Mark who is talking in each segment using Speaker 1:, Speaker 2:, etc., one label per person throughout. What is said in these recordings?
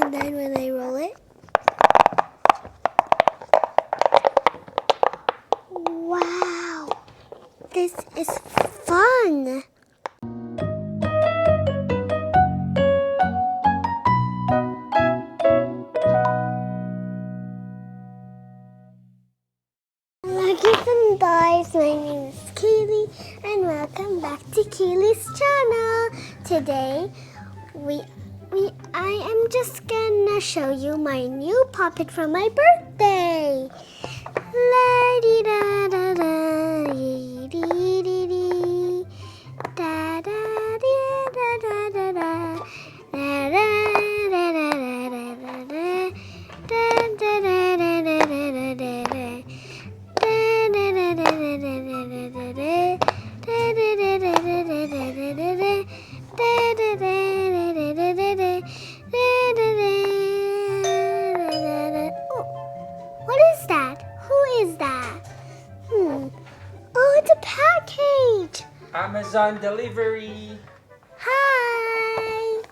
Speaker 1: And then when I roll it, wow, this is fun. Guys, my name is Kaeley and welcome back to Kaeley's channel. Today I am just gonna show you my new puppet from my birthday. La dee da da da dee dee dee dee da da dee da da da da da da da da da da da da da. What is that? Who is that? Oh, it's a package.
Speaker 2: Amazon delivery.
Speaker 1: Hi.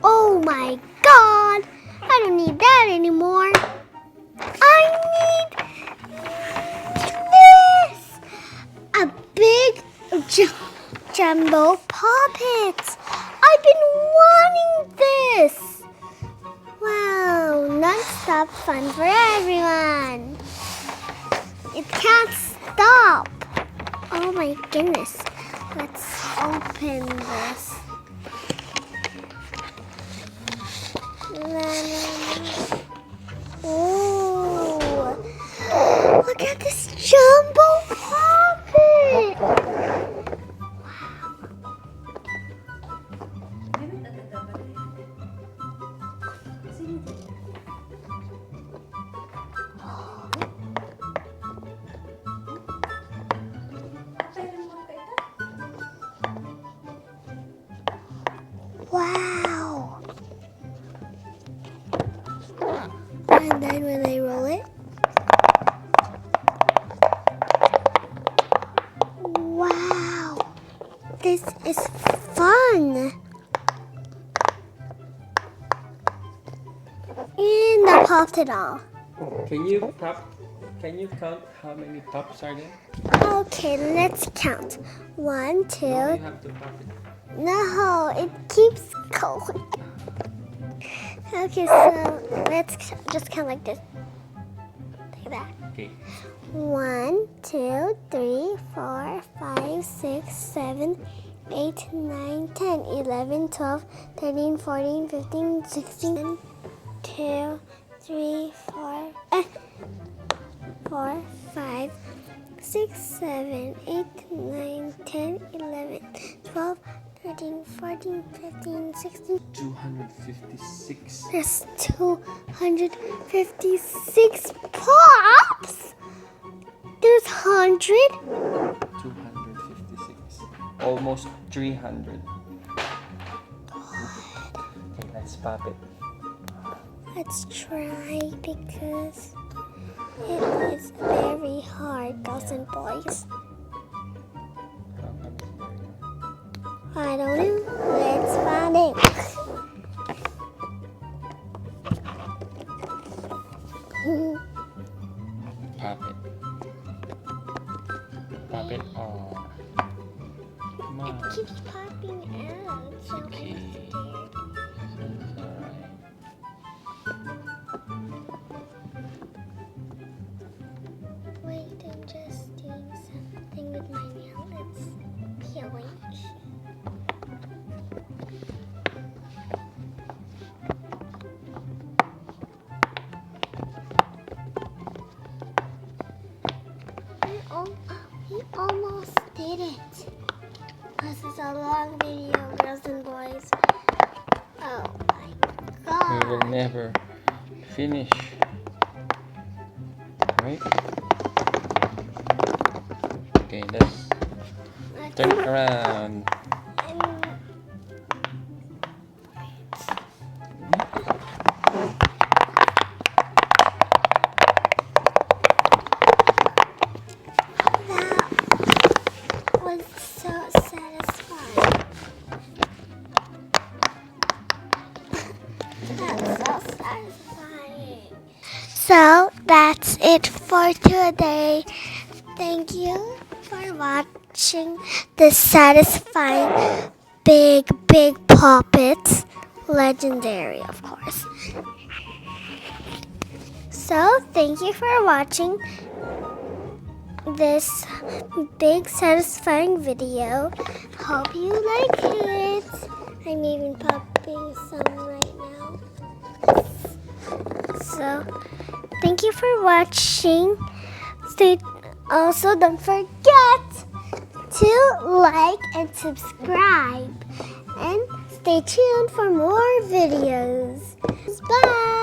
Speaker 1: Oh my God. I don't need that anymore. I need this! A big jumbo puppet. I've been wanting this. Wow, non-stop fun for everyone. It can't stop. Oh my goodness. Let's open this. Oh, look at this jumbo puppet! Wow! And then when I roll it, wow, this is fun. And I popped it all.
Speaker 2: Can you count how many pops are there?
Speaker 1: Okay, let's count. 1, 2.
Speaker 2: No, you have to pop it.
Speaker 1: No, it keeps going. Okay, so let's just count like this. Like that.
Speaker 2: Okay.
Speaker 1: 1, 2, 3, 4, 5, 6, 7, 8, 9, 10, 11, 12, 13, 14, 15, 16, 2, 3, 4, 5, 6, 7, 8, 9, 10, 11, 12, 13, 14, 15, 16.
Speaker 2: 256.
Speaker 1: There's 256 pops. There's 100.
Speaker 2: 256. Almost 300. Okay, let's pop it.
Speaker 1: Let's try because it is very hard, girls and boys. I don't know. Let's find it.
Speaker 2: Pop it. Pop it on. Come on.
Speaker 1: It keeps popping out, so
Speaker 2: Okay.
Speaker 1: I'm scared.
Speaker 2: It's alright.
Speaker 1: Wait, I'm just doing something with my nail. It's peeling. We almost did it. This is a long video, girls and boys. Oh my God.
Speaker 2: We will never finish. Right? Okay, let's turn it around.
Speaker 1: That was so satisfying. So that's it for today. Thank you for watching this satisfying big puppets. Legendary, of course. So thank you for watching this big satisfying video. Hope you like it. I'm even popping some right now. So thank you for watching. Also, don't forget to like and subscribe. And stay tuned for more videos. Bye!